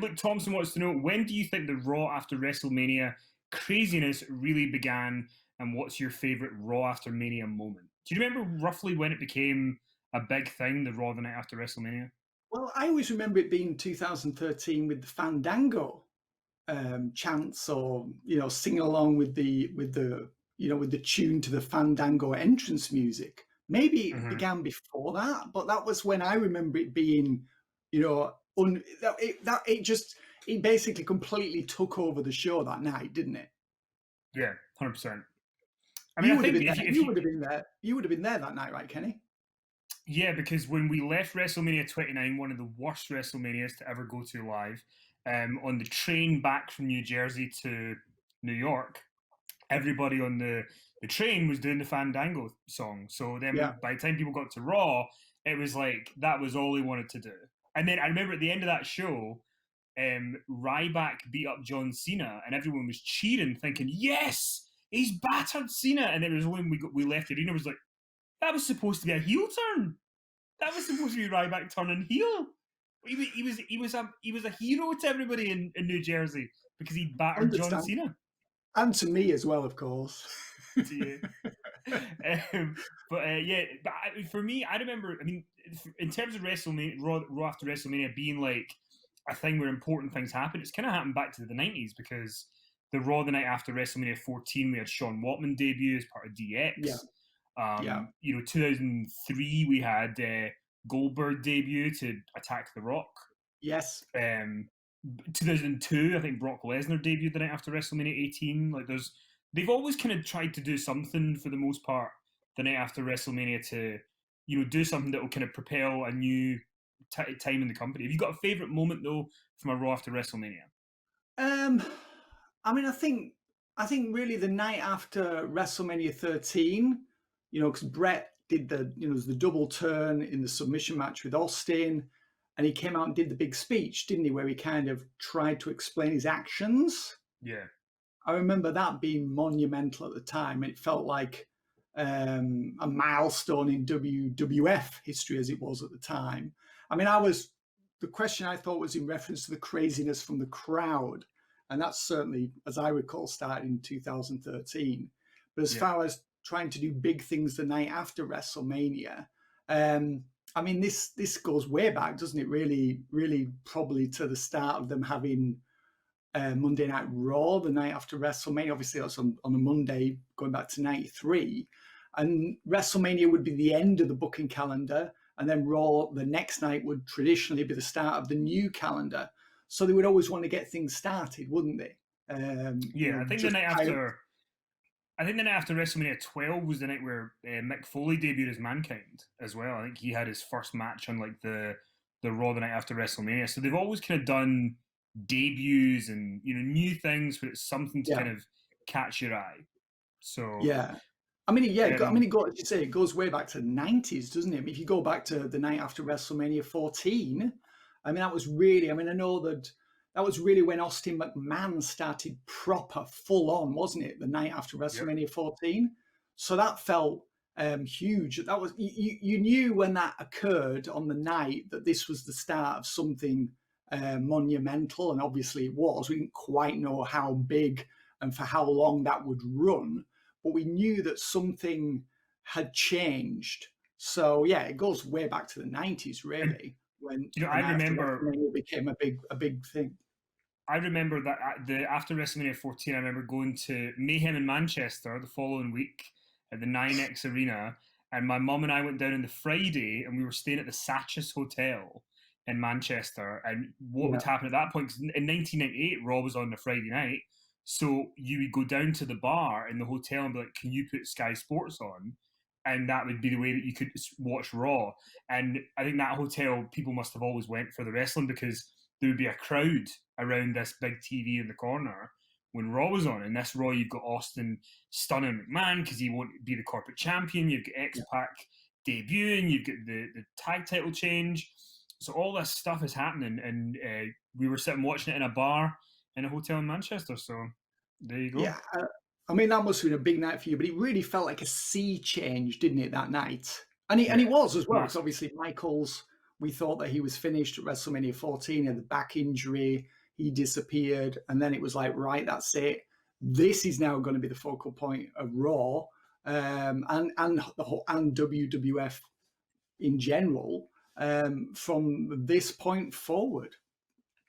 Look, Thompson wants to know, when do you think the Raw after WrestleMania craziness really began, and what's your favorite Raw after Mania moment? Do you remember roughly when it became a big thing, the Raw the night after WrestleMania? Well, I always remember it being 2013 with the Fandango chants, or singing along with the tune to the Fandango entrance music. Maybe it Hmm. began before that, but that was when I remember it being, it basically completely took over the show that night, didn't it? Yeah, 100%. I mean, You I would have think been there. if You you, would have been there. You would have been there that night, right, Kenny? yeah, because when we left WrestleMania 29, one of the worst WrestleManias to ever go to live, on the train back from New Jersey to New York, everybody on the train was doing the Fandango song. So Yeah. then by the time people got to Raw, it was like that was all they wanted to do. And then I remember at the end of that show, Ryback beat up John Cena, and everyone was cheering, thinking, "Yes, he's battered Cena." And it was when we left the arena, it was like, that was supposed to be a heel turn. That was supposed to be Ryback turning heel. He was a hero to everybody in New Jersey because he battered John Understand. Cena. And to me as well, of course. To you. But yeah, but for me, I remember. I mean, in terms of WrestleMania, Raw after WrestleMania being like a thing where important things happen, it's kind of happened back to the '90s because the Raw the night after WrestleMania 14, we had Sean Waltman debut as part of Yeah. DX. Yeah. 2003 we had Goldberg debut to attack The Rock. Yes. 2002, I think Brock Lesnar debuted the night after WrestleMania 18. Like, they've always kind of tried to do something for the most part the night after WrestleMania to, do something that will kind of propel a new time in the company. Have you got a favorite moment though from a Raw after WrestleMania? Um, I mean, I think really the night after WrestleMania 13, because Brett did the double turn in the submission match with Austin, and he came out and did the big speech, didn't he, where he kind of tried to explain his actions. Yeah, I remember that being monumental at the time. It felt like a milestone in WWF history as it was at the time. I mean, the question I thought was in reference to the craziness from the crowd. And that's certainly, as I recall, started in 2013. But as yeah. far as trying to do big things the night after WrestleMania, I mean, this goes way back, doesn't it? Really, really, probably to the start of them having Monday Night Raw the night after WrestleMania. Obviously, that's on a Monday, going back to '93. And WrestleMania would be the end of the booking calendar. And then Raw the next night would traditionally be the start of the new calendar. So they would always want to get things started, wouldn't they? Yeah, Just hire. I think the night after WrestleMania 12 was the night where Mick Foley debuted as Mankind as well. I think he had his first match on like the Raw the night after WrestleMania. So they've always kind of done debuts and new things where it's something to Yeah, kind of catch your eye. So yeah. I mean, yeah. I mean, um, as you say, it goes way back to the '90s, doesn't it? I mean, if you go back to the night after WrestleMania 14, I mean, that was really. I mean, I know that was really when Austin McMahon started proper, full on, wasn't it? The night after yep. WrestleMania 14, so that felt huge. That was you knew when that occurred on the night that this was the start of something monumental, and obviously it was. We didn't quite know how big and for how long that would run, but we knew that something had changed. So yeah, it goes way back to the '90s, And really, when the I night after remember WrestleMania became a big thing. that the after WrestleMania 14, I remember going to Mayhem in Manchester the following week at the 9X Arena, and my mum and I went down on the Friday, and we were staying at the Satchis Hotel in Manchester. And what would Yeah, happen at that point? Because in 1998, Raw was on the Friday night, so you would go down to the bar in the hotel and be like, "Can you put Sky Sports on?" And that would be the way that you could watch Raw. And I think that hotel people must have always went for the wrestling because there would be a crowd around this big TV in the corner when Raw was on. And this Raw, you've got Austin stunning McMahon because he won't be the corporate champion. You've got X yeah, Pac debuting. You've got the tag title change. So all this stuff is happening, and we were sitting watching it in a bar in a hotel in Manchester. So there you go. yeah. I mean, that must have been a big night for you, but it really felt like a sea change, didn't it, that night? And it Yeah, was as well, because massive. obviously Michaels we thought that he was finished at WrestleMania 14, and the back injury, he disappeared, and then it was like, right, that's it. This is now going to be the focal point of Raw, and WWF in general, from this point forward.